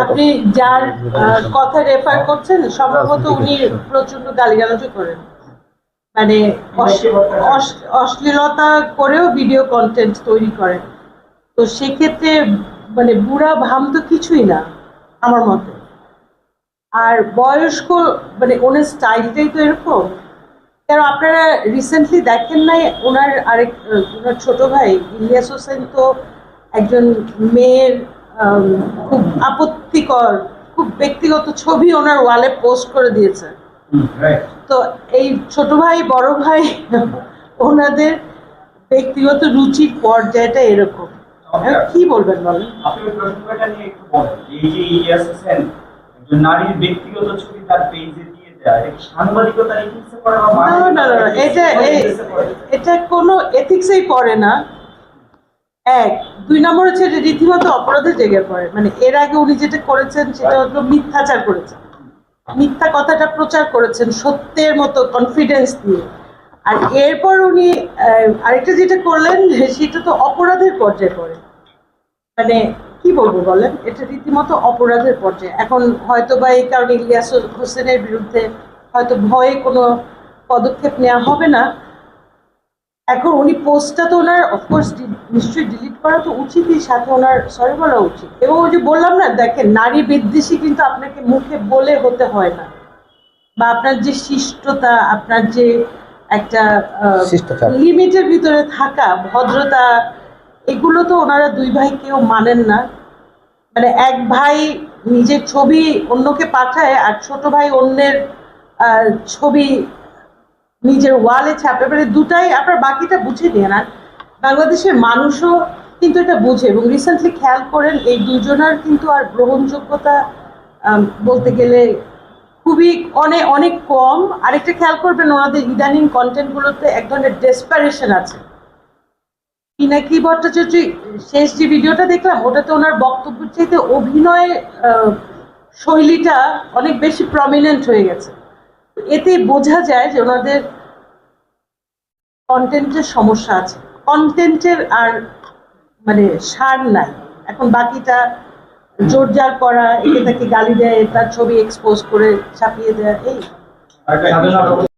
আপনি যার কথা রেফার করছেন সম্ভবত উনি প্রচন্ড গালিগালাজও করেন, মানে অশ্লীলতা করেও ভিডিও কন্টেন্ট তৈরি করেন। তো সেক্ষেত্রে মানে বুড়া ভাম তো কিছুই না আমার মতে। আর বয়স্ক মানে ওনার স্টাইলটাই তো এরকম। কারণ আপনারা রিসেন্টলি দেখেন নাই ওনার ছোট ভাই ইলিয়াস হোসেন তো একজন মেয়ের খুব আপত্তিকর, খুব ব্যক্তিগত ছবি ওনার ওয়ালে পোস্ট করে দিয়েছে। তো এই ছোট ভাই বড় ভাই ওনাদের ব্যক্তিগত রুচির পর্যায়টা এরকম। কি বলবেন বলেন? আপনি প্রসঙ্গটা নিয়ে একটু বলেন। এই যে ইলিয়াস হোসেন একজন নারীর ব্যক্তিগত ছবি তার পেজে দিয়ে দেয়, এটা সাংবাদিকতার এথিক্সে পড়ে না? না, এটা কোনো এথিক্সেই পড়ে না। এক, দুই নম্বর হচ্ছে এটা রীতিমতো অপরাধের জায়গায় পড়ে। মানে এর আগে উনি যেটা করেছেন সেটা হলো মিথ্যাচার করেছেন, মিথ্যা কথাটা প্রচার করেছেন সত্যের মতো কনফিডেন্স দিয়ে। আর এরপর উনি আরেকটা যেটা করলেন সেটা তো অপরাধের পর্যায়ে পড়ে। মানে কি বলবো বলেন, এটা রীতিমতো অপরাধের পর্যায়ে। এখন হয়তো বা এই কারণে ইলিয়াস হোসেনের বিরুদ্ধে হয়তো ভয়ে কোনো পদক্ষেপ নেওয়া হবে না। এখন উনি পোস্টটা তো ওনার অফকোর্স নিশ্চয়ই ডিলিট করা তো উচিতই, সাথে ওনার সরি বলা উচিত। এবং ওই যে বললাম না, দেখেন নারী বিদ্বেষী কিন্তু আপনাকে মুখে বলে হতে হয় না, বা আপনার যে শিষ্টতা, আপনার যে একটা লিমিটের ভিতরে থাকা ভদ্রতা, এগুলো তো ওনারা দুই ভাই কেউ মানেন না। মানে এক ভাই নিজের ছবি অন্যকে পাঠায় আর ছোট ভাই অন্যের ছবি নিজের ওয়ালে ছাপে, মানে দুটাই আপনার বাকিটা বুঝে নিয়ে না। বাংলাদেশের মানুষও কিন্তু এটা বুঝে, এবং রিসেন্টলি খেয়াল করেন এই দুজনের কিন্তু আর গ্রহণযোগ্যতা বলতে গেলে খুবই অনেক অনেক কম। আরেকটা খেয়াল করবেন, ওনাদের ইদানিং কন্টেন্টগুলোতে এক ধরনের ডেসপারেশন আছে। পিনাকি ভট্টাচার্য শেষ যে ভিডিওটা দেখলাম ওটাতে ওনার বক্তব্যের চাইতে অভিনয় শৈলীটা অনেক বেশি প্রমিনেন্ট হয়ে গেছে। এতে বোঝা যায় যে ওনাদের কন্টেন্টের সমস্যা আছে, কন্টেন্টের আর মানে সার নাই। এখন বাকিটা জোরজার করা, একে তাকে গালি দেয়, তার ছবি এক্সপোজ করে ছাপিয়ে দেয়, এই